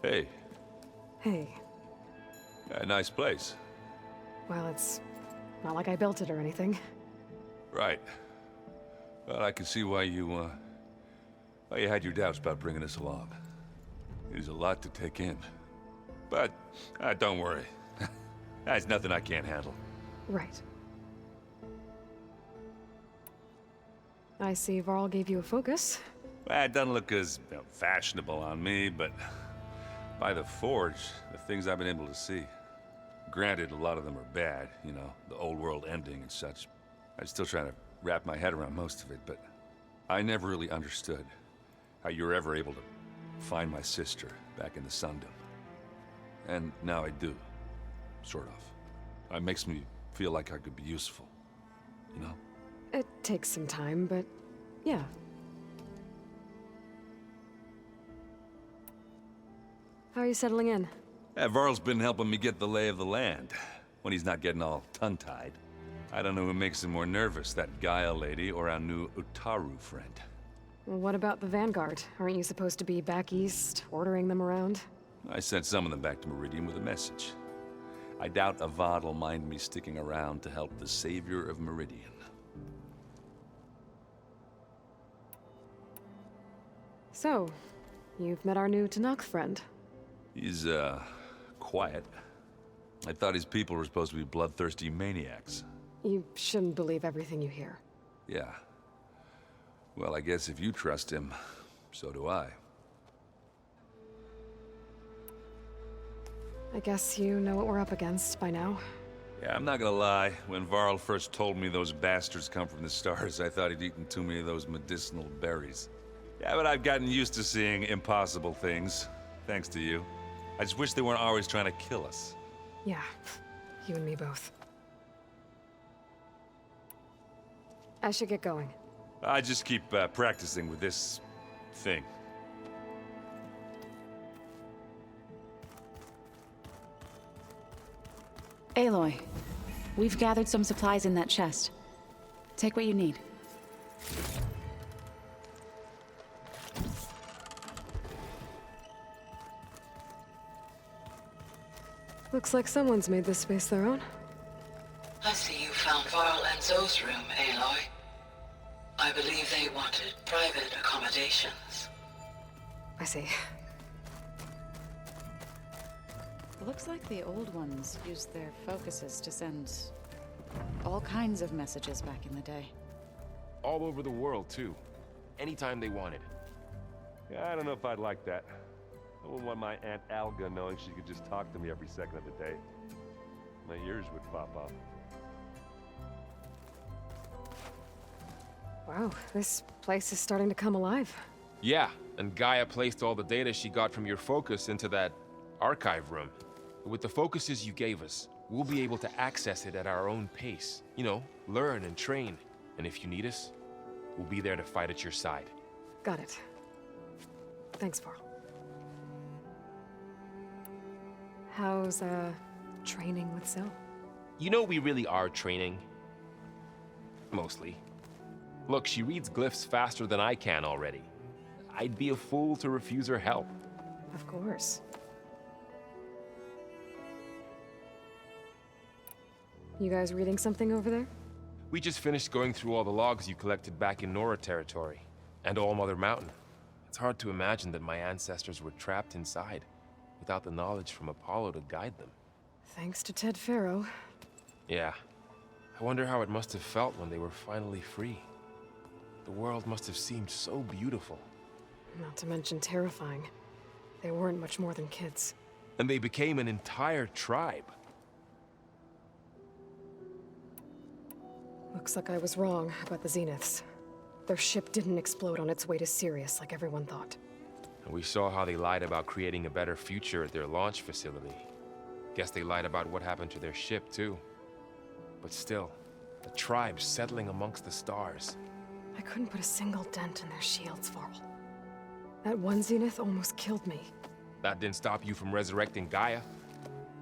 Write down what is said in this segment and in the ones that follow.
Hey, Hey. a nice place. Well, it's not like I built it or anything. Right. Well, I can see why you had your doubts about bringing us along. It is a lot to take in. But, don't worry. There's nothing I can't handle. Right. I see Varl gave you a focus. Well, it doesn't look as fashionable on me, but by the Forge, the things I've been able to see. Granted, a lot of them are bad, you know, the old world ending and such. I'm still trying to wrap my head around most of it, but I never really understood how you were ever able to find my sister back in the Sundom. And now I do, sort of. It makes me feel like I could be useful, you know? It takes some time, but yeah. How are you settling in? Varl's been helping me get the lay of the land, when he's not getting all tongue-tied. I don't know who makes him more nervous, that Gaia lady or our new Utaru friend. Well, what about the Vanguard? Aren't you supposed to be back east, ordering them around? I sent some of them back to Meridian with a message. I doubt Avad will mind me sticking around to help the savior of Meridian. So, you've met our new Tanakh friend. He's, quiet. I thought his people were supposed to be bloodthirsty maniacs. You shouldn't believe everything you hear. Yeah. Well, I guess if you trust him, so do I. I guess you know what we're up against by now. Yeah, I'm not gonna lie. When Varl first told me those bastards come from the stars, I thought he'd eaten too many of those medicinal berries. Yeah, but I've gotten used to seeing impossible things, thanks to you. I just wish they weren't always trying to kill us. Yeah, you and me both. I should get going. I just keep practicing with this thing. Aloy, we've gathered some supplies in that chest. Take what you need. Looks like someone's made this space their own. I see you found Varl and Zoe's room, Aloy. I believe they wanted private accommodations. I see. Looks like the old ones used their focuses to send all kinds of messages back in the day. All over the world, too. Anytime they wanted. Yeah, I don't know if I'd like that. I wouldn't want my Aunt Alga knowing she could just talk to me every second of the day. My ears would pop off. Wow, this place is starting to come alive. Yeah, and Gaia placed all the data she got from your focus into that archive room. With the focuses you gave us, we'll be able to access it at our own pace. You know, learn and train. And if you need us, we'll be there to fight at your side. Got it. Thanks, Varl. How's, training with Zoe? You know we really are training. Mostly. Look, she reads glyphs faster than I can already. I'd be a fool to refuse her help. Of course. You guys reading something over there? We just finished going through all the logs you collected back in Nora territory, and All Mother Mountain. It's hard to imagine that my ancestors were trapped inside, without the knowledge from Apollo to guide them. Thanks to Ted Faro. Yeah. I wonder how it must have felt when they were finally free. The world must have seemed so beautiful. Not to mention terrifying. They weren't much more than kids. And they became an entire tribe. Looks like I was wrong about the Zeniths. Their ship didn't explode on its way to Sirius like everyone thought. And we saw how they lied about creating a better future at their launch facility. Guess they lied about what happened to their ship, too. But still, the tribe settling amongst the stars. I couldn't put a single dent in their shields, Varl. That one Zenith almost killed me. That didn't stop you from resurrecting Gaia.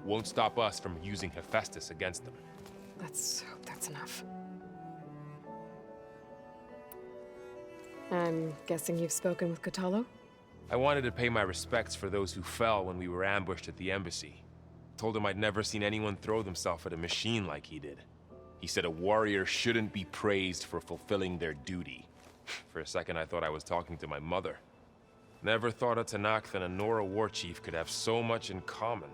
Won't stop us from using Hephaestus against them. Let's hope that's enough. I'm guessing you've spoken with Kotallo? I wanted to pay my respects for those who fell when we were ambushed at the embassy. Told him I'd never seen anyone throw themselves at a machine like he did. He said a warrior shouldn't be praised for fulfilling their duty. For a second, I thought I was talking to my mother. Never thought a Tanakh and a Nora war chief could have so much in common.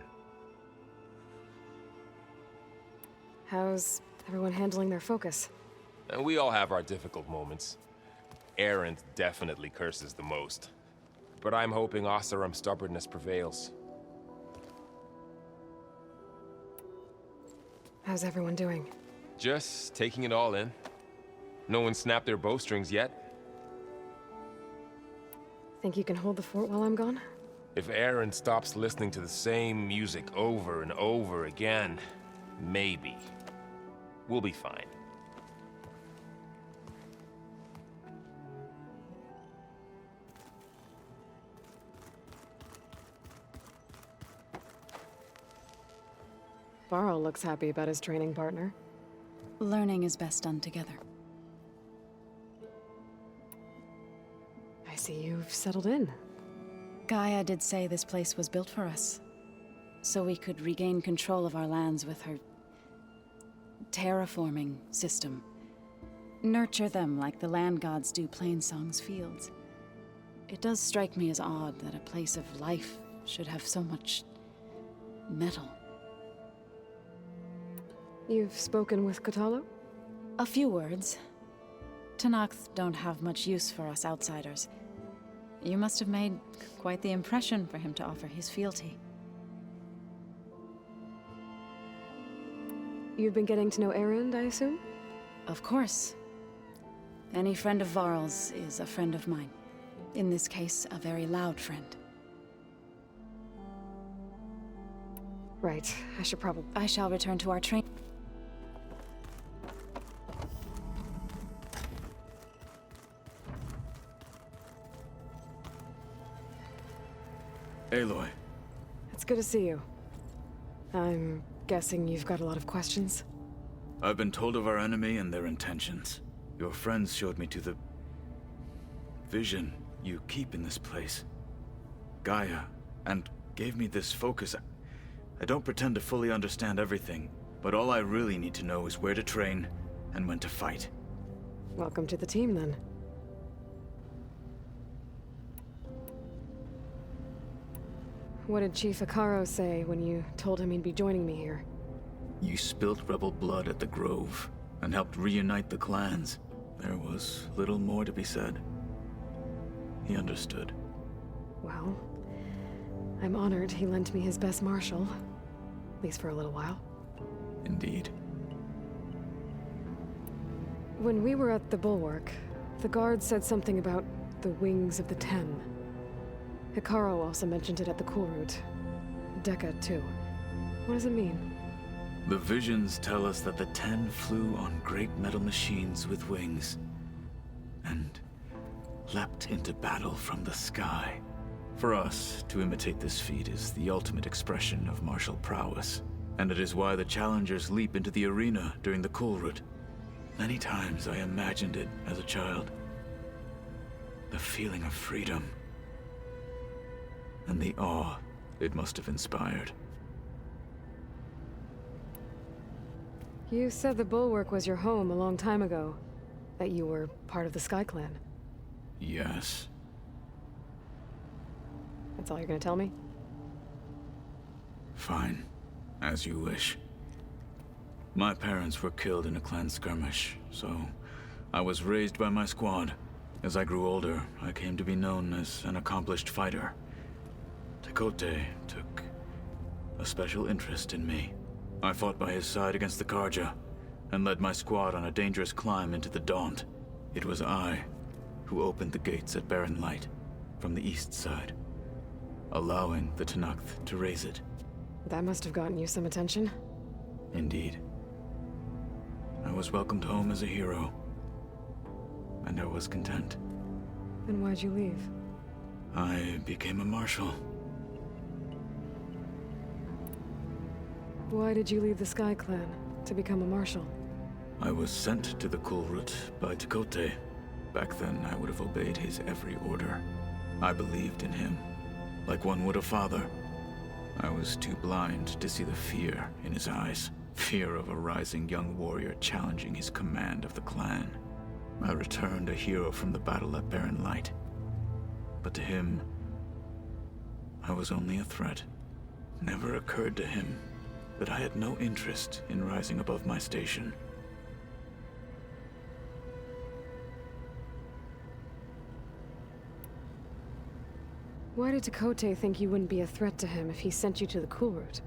How's everyone handling their focus? And we all have our difficult moments. Erend definitely curses the most. But I'm hoping Oseram's stubbornness prevails. How's everyone doing? Just taking it all in. No one snapped their bowstrings yet. Think you can hold the fort while I'm gone? If Erend stops listening to the same music over and over again, maybe. We'll be fine. Varl looks happy about his training partner. Learning is best done together. I see you've settled in. Gaia did say this place was built for us, so we could regain control of our lands with her terraforming system. Nurture them like the land gods do Plainsong's fields. It does strike me as odd that a place of life should have so much metal. You've spoken with Kotalo? A few words. Tanakh don't have much use for us outsiders. You must have made quite the impression for him to offer his fealty. You've been getting to know Erend, I assume? Of course. Any friend of Varl's is a friend of mine. In this case, a very loud friend. Right. I should probably... I shall return to our train. Aloy. It's good to see you. I'm guessing you've got a lot of questions? I've been told of our enemy and their intentions. Your friends showed me to the vision you keep in this place. Gaia, and gave me this focus. I don't pretend to fully understand everything, but all I really need to know is where to train and when to fight. Welcome to the team, then. What did Chief Akaro say when you told him he'd be joining me here? You spilt rebel blood at the Grove and helped reunite the clans. There was little more to be said. He understood. Well, I'm honored he lent me his best marshal. At least for a little while. Indeed. When we were at the Bulwark, the guard said something about the Wings of the Ten. Hikaru also mentioned it at the Cool Route. Dekka, too. What does it mean? The visions tell us that the Ten flew on great metal machines with wings, and leapt into battle from the sky. For us, to imitate this feat is the ultimate expression of martial prowess, and it is why the challengers leap into the arena during the Cool Route. Many times I imagined it as a child. The feeling of freedom, and the awe it must have inspired. You said the Bulwark was your home a long time ago. That you were part of the Sky Clan. Yes. That's all you're gonna tell me? Fine. As you wish. My parents were killed in a clan skirmish, so I was raised by my squad. As I grew older, I came to be known as an accomplished fighter. Tekote took a special interest in me. I fought by his side against the Karja, and led my squad on a dangerous climb into the Daunt. It was I who opened the gates at Barren Light, from the east side, allowing the Tanakh to raise it. That must have gotten you some attention. Indeed. I was welcomed home as a hero, and I was content. Then why'd you leave? I became a marshal. Why did you leave the Sky Clan to become a marshal? I was sent to the Cool Route by Tekote. Back then, I would have obeyed his every order. I believed in him, like one would a father. I was too blind to see the fear in his eyes. Fear of a rising young warrior challenging his command of the clan. I returned a hero from the battle at Barren Light. But to him, I was only a threat. Never occurred to him that I had no interest in rising above my station. Why did Tekote think you wouldn't be a threat to him if he sent you to the Cool Route?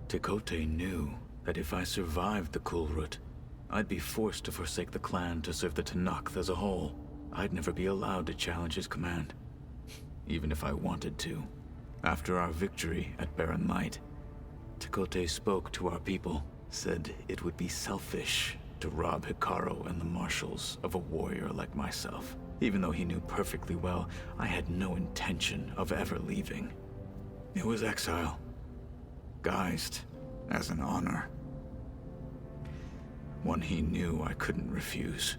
Tekote knew that if I survived the Cool Route, I'd be forced to forsake the clan to serve the Tenakth as a whole. I'd never be allowed to challenge his command, even if I wanted to. After our victory at Barren Light, Tekote spoke to our people, said it would be selfish to rob Hikaru and the marshals of a warrior like myself, even though he knew perfectly well I had no intention of ever leaving. It was exile, guised as an honor. One he knew I couldn't refuse.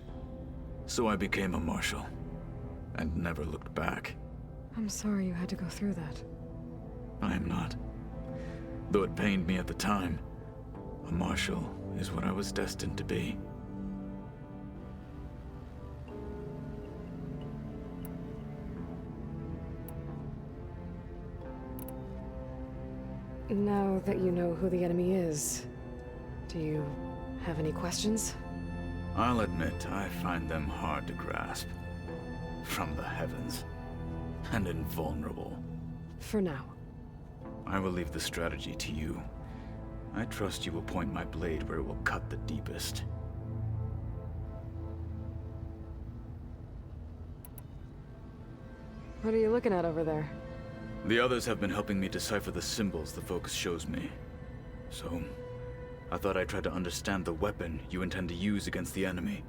So I became a marshal, and never looked back. I'm sorry you had to go through that. I am not. Though it pained me at the time, a marshal is what I was destined to be. Now that you know who the enemy is, do you have any questions? I'll admit, I find them hard to grasp. From the heavens. And invulnerable. For now. I will leave the strategy to you. I trust you will point my blade where it will cut the deepest. What are you looking at over there? The others have been helping me decipher the symbols the focus shows me. So, I thought I'd try to understand the weapon you intend to use against the enemy.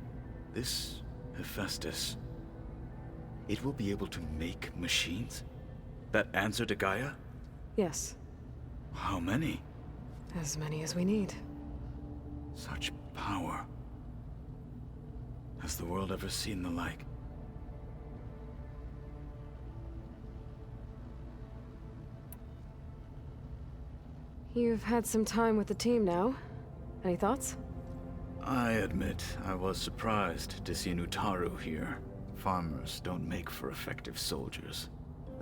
This Hephaestus. It will be able to make machines? That answer to Gaia? Yes. How many? As many as we need. Such power. Has the world ever seen the like? You've had some time with the team now. Any thoughts? I admit, I was surprised to see an Utaru here. Farmers don't make for effective soldiers.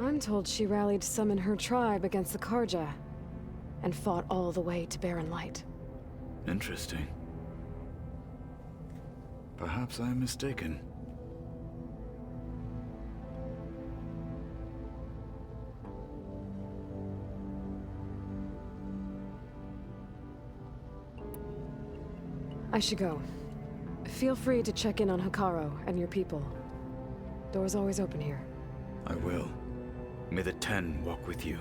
I'm told she rallied some in her tribe against the Karja, and fought all the way to Barren Light. Interesting. Perhaps I'm mistaken. I should go. Feel free to check in on Hikaru and your people. Door's always open here. I will. May the Ten walk with you.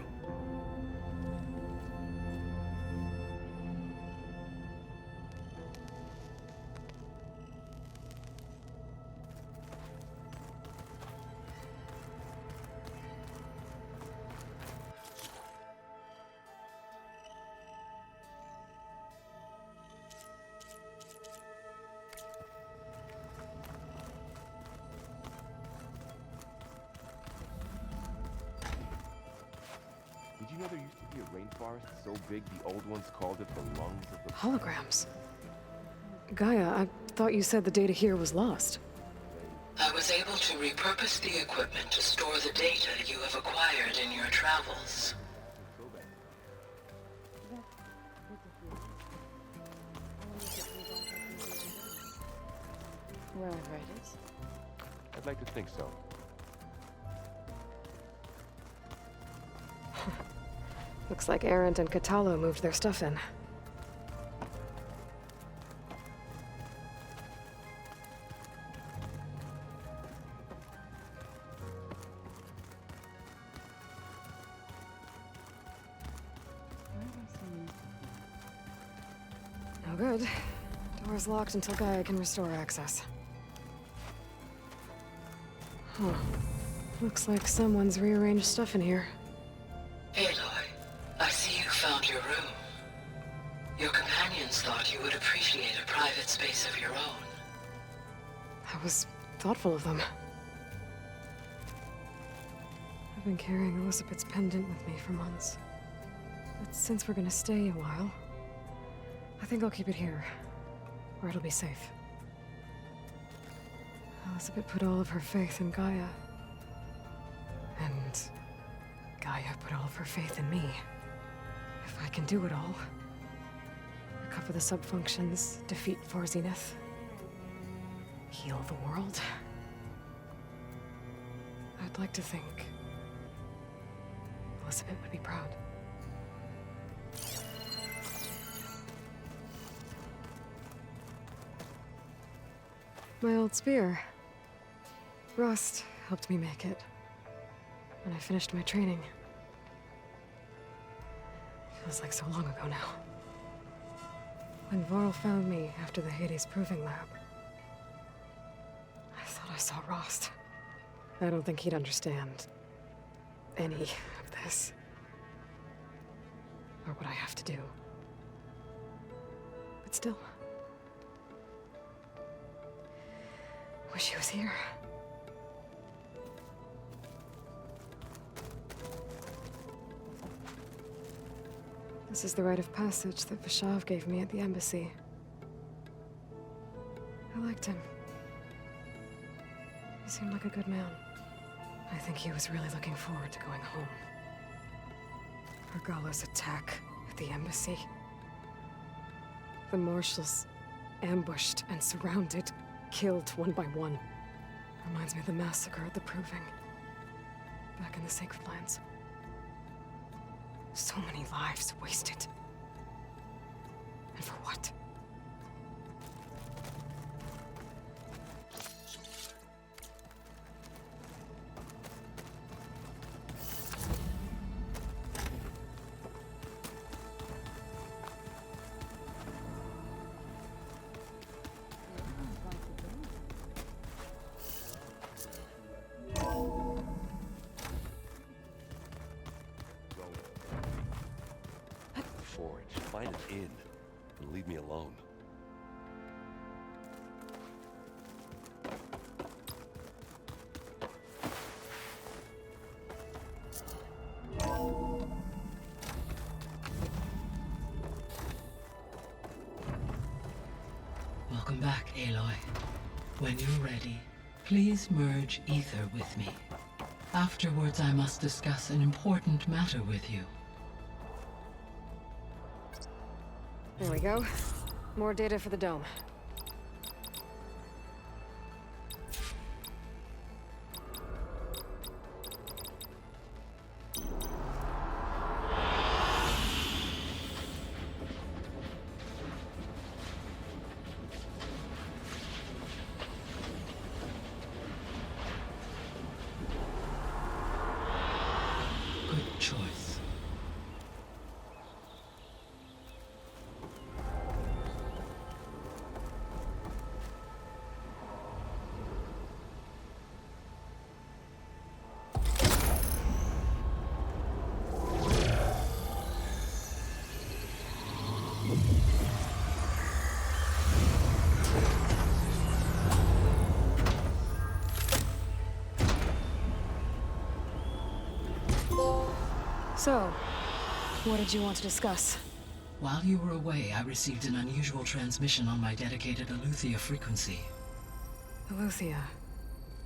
Did you know there used to be a rainforest so big the old ones called it the lungs of the... Holograms. Gaia, I thought you said the data here was lost. I was able to repurpose the equipment to store the data you have acquired in your travels. Wherever it is. I'd like to think so. Looks like Arendt and Katalo moved their stuff in. No good. Door's locked until Gaia can restore access. Huh. Looks like someone's rearranged stuff in here. Aloy, I see you found your room. Your companions thought you would appreciate a private space of your own. That was thoughtful of them. I've been carrying Elizabeth's pendant with me for months. But since we're gonna stay a while, I think I'll keep it here, where it'll be safe. Elizabeth put all of her faith in Gaia. And Gaia put all of her faith in me. If I can do it all, recover the subfunctions, defeat For Zenith, heal the world, I'd like to think Elizabeth would be proud. My old spear. Rust helped me make it. When I finished my training. Feels like so long ago now. When Varl found me after the Hades Proving Lab, I thought I saw Rost. I don't think he'd understand any of this. Or what I have to do. But still. Wish he was here. This is the rite of passage that Vishav gave me at the embassy. I liked him. He seemed like a good man. I think he was really looking forward to going home. Argala's attack at the embassy. The marshals ambushed and surrounded, killed one by one. Reminds me of the massacre at the Proving. Back in the Sacred Lands. So many lives wasted. And for what? Find an inn and leave me alone. Welcome back, Aloy. When you're ready, please merge ether with me. Afterwards, I must discuss an important matter with you. There we go. More data for the dome. Good choice. So, what did you want to discuss? While you were away, I received an unusual transmission on my dedicated Eleuthia frequency. Eleuthia.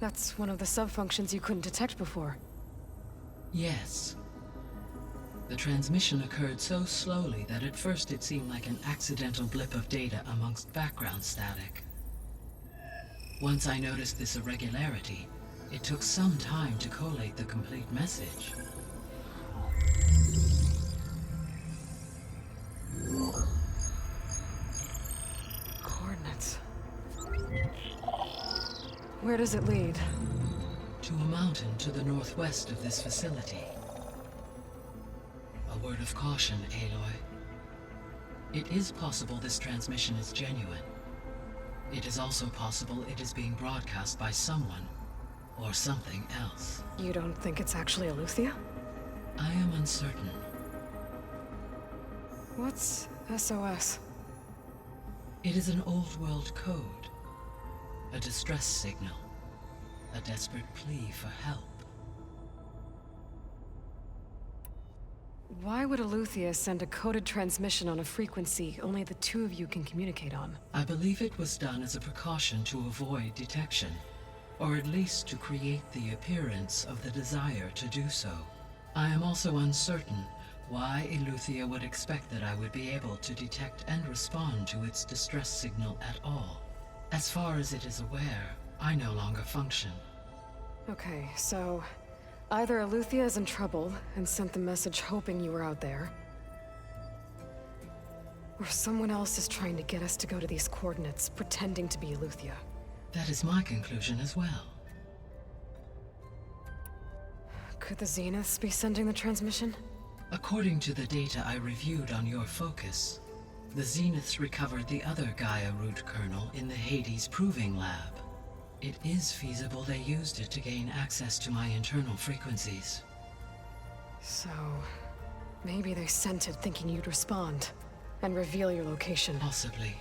That's one of the subfunctions you couldn't detect before. Yes. The transmission occurred so slowly that at first it seemed like an accidental blip of data amongst background static. Once I noticed this irregularity, it took some time to collate the complete message. Coordinates. Where does it lead? To a mountain to the northwest of this facility. A word of caution, Aloy. It is possible this transmission is genuine. It is also possible it is being broadcast by someone or something else. You don't think it's actually Eleuthia? I am uncertain. What's SOS? It is an old world code. A distress signal. A desperate plea for help. Why would Eleuthia send a coded transmission on a frequency only the two of you can communicate on? I believe it was done as a precaution to avoid detection, or at least to create the appearance of the desire to do so. I am also uncertain why Eleuthia would expect that I would be able to detect and respond to its distress signal at all. As far as it is aware, I no longer function. Okay, so either Eleuthia is in trouble and sent the message hoping you were out there, or someone else is trying to get us to go to these coordinates, pretending to be Eleuthia. That is my conclusion as well. Could the Zeniths be sending the transmission? According to the data I reviewed on your focus, the Zeniths recovered the other Gaia root kernel in the Hades Proving Lab. It is feasible they used it to gain access to my internal frequencies. So, maybe they sent it thinking you'd respond and reveal your location. Possibly.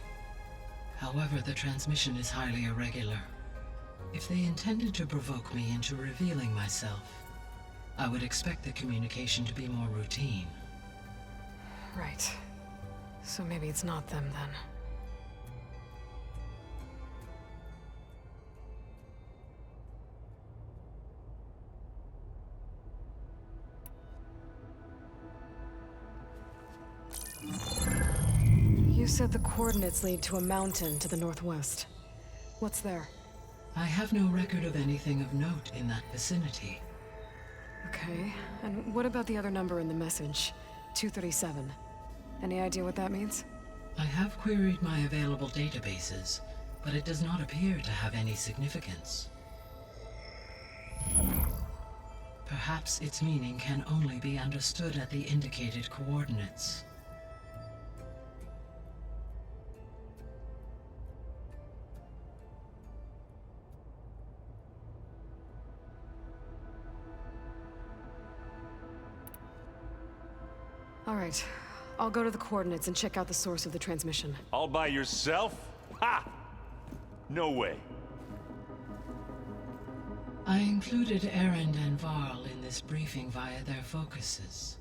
However, the transmission is highly irregular. If they intended to provoke me into revealing myself, I would expect the communication to be more routine. Right. So maybe it's not them then. You said the coordinates lead to a mountain to the northwest. What's there? I have no record of anything of note in that vicinity. Okay, and what about the other number in the message? 237. Any idea what that means? I have queried my available databases, but it does not appear to have any significance. Perhaps its meaning can only be understood at the indicated coordinates. All right, I'll go to the coordinates and check out the source of the transmission. All by yourself? Ha! No way. I included Erend and Varl in this briefing via their focuses.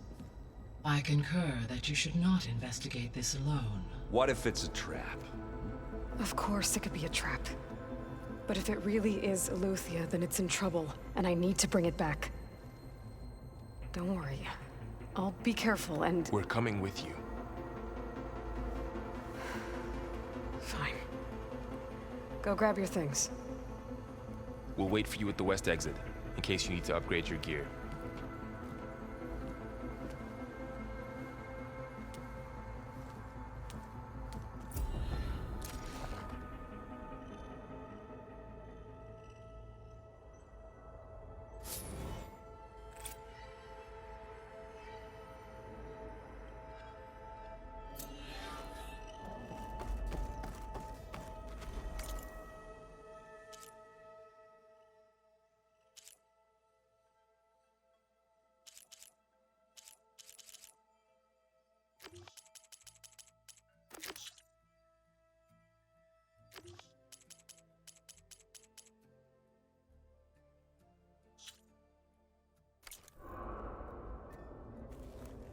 I concur that you should not investigate this alone. What if it's a trap? Of course it could be a trap. But if it really is Eleuthia, then it's in trouble, and I need to bring it back. Don't worry. I'll be careful and... We're coming with you. Fine. Go grab your things. We'll wait for you at the west exit, in case you need to upgrade your gear.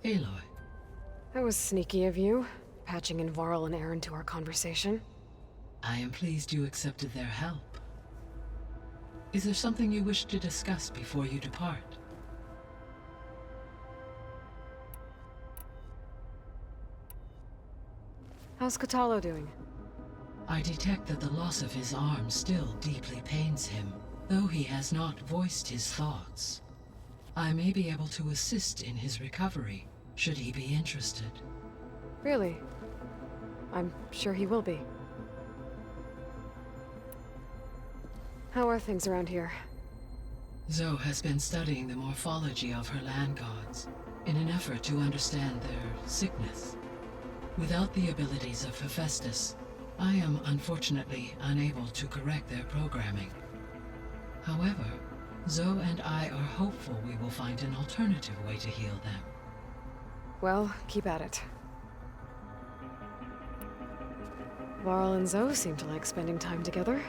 Aloy, That was sneaky of you, patching in Varl and Aaron to our conversation. I am pleased you accepted their help. Is there something you wish to discuss before you depart? How's Katalo doing? I detect that the loss of his arm still deeply pains him, though he has not voiced his thoughts. I may be able to assist in his recovery, should he be interested. Really? I'm sure he will be. How are things around here? Zoe has been studying the morphology of her land gods in an effort to understand their sickness. Without the abilities of Hephaestus, I am unfortunately unable to correct their programming. However, Zoe and I are hopeful we will find an alternative way to heal them. Well, keep at it. Varl and Zoe seem to like spending time together.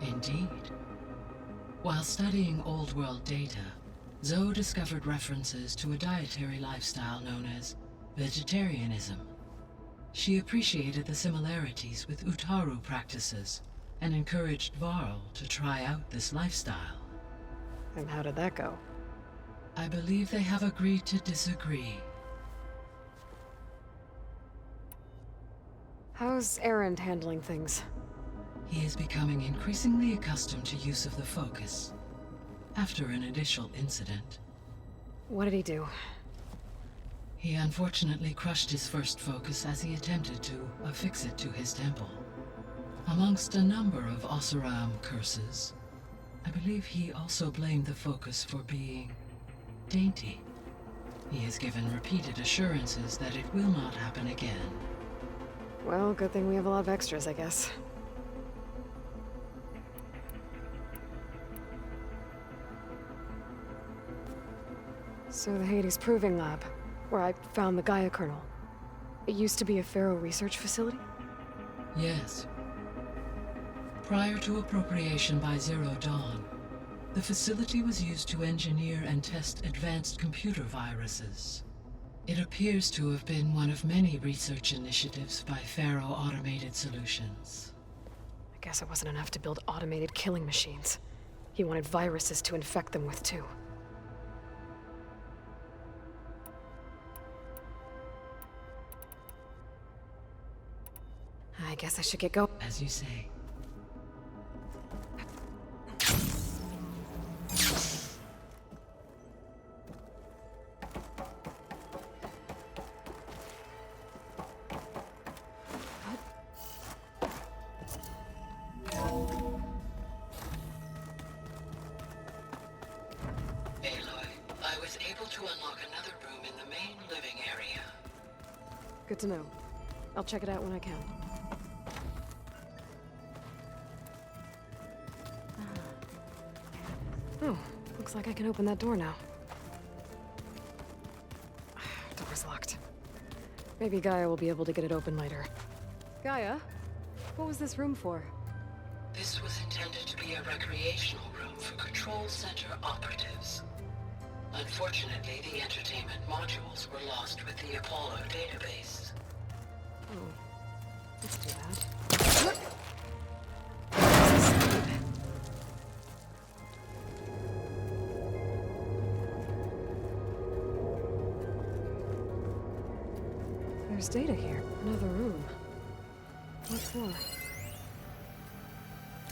Indeed. While studying old world data, Zoe discovered references to a dietary lifestyle known as vegetarianism. She appreciated the similarities with Utaru practices and encouraged Varl to try out this lifestyle. And how did that go? I believe they have agreed to disagree. How's Erend handling things? He is becoming increasingly accustomed to use of the focus after an initial incident. What did he do? He unfortunately crushed his first focus as he attempted to affix it to his temple. Amongst a number of Oseram curses, I believe he also blamed the focus for being dainty. He has given repeated assurances that it will not happen again. Well, good thing we have a lot of extras, I guess. So the Hades Proving Lab, where I found the Gaia kernel. It used to be a Pharaoh research facility? Yes. Prior to appropriation by Zero Dawn, the facility was used to engineer and test advanced computer viruses. It appears to have been one of many research initiatives by Pharaoh Automated Solutions. I guess it wasn't enough to build automated killing machines. He wanted viruses to infect them with, too. I guess I should get going. As you say. I was able to unlock another room in the main living area. Good to know. I'll check it out when I can. Oh, looks like I can open that door now. Door's locked. Maybe Gaia will be able to get it open later. Gaia? What was this room for? This was intended to be a recreational room for Control Center operatives. Unfortunately, the entertainment modules were lost with the Apollo database. Oh, that's too bad. There's data here. Another room. What for?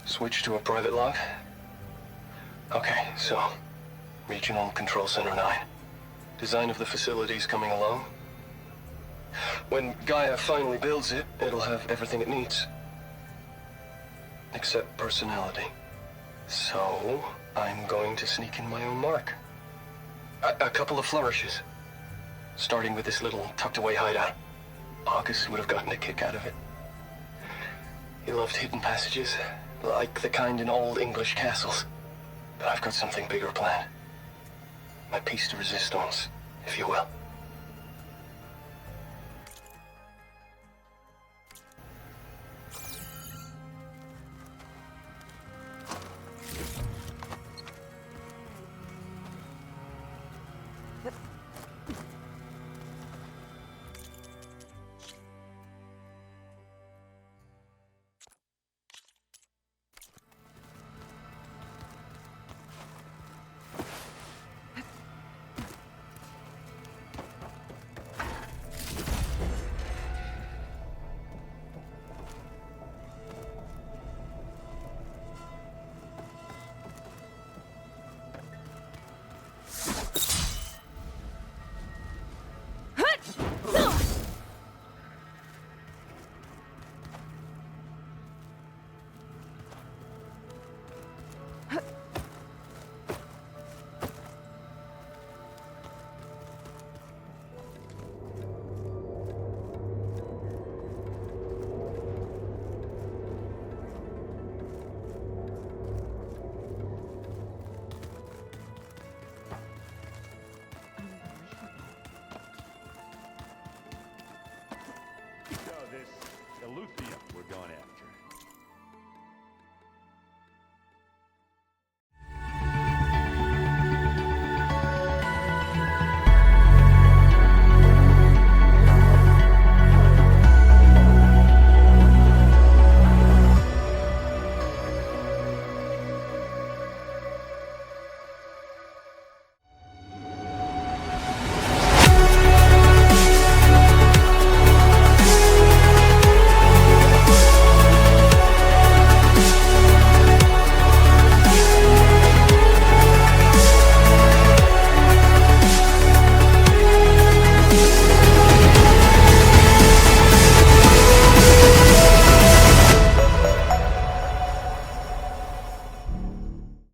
Switch to a private log? Okay, so... Regional Control Center 9. Design of the facility's coming along. When Gaia finally builds it, it'll have everything it needs. Except personality. So, I'm going to sneak in my own mark. A couple of flourishes. Starting with this little tucked-away hideout. August would have gotten a kick out of it. He loved hidden passages, like the kind in old English castles. But I've got something bigger planned. My piece de resistance, if you will.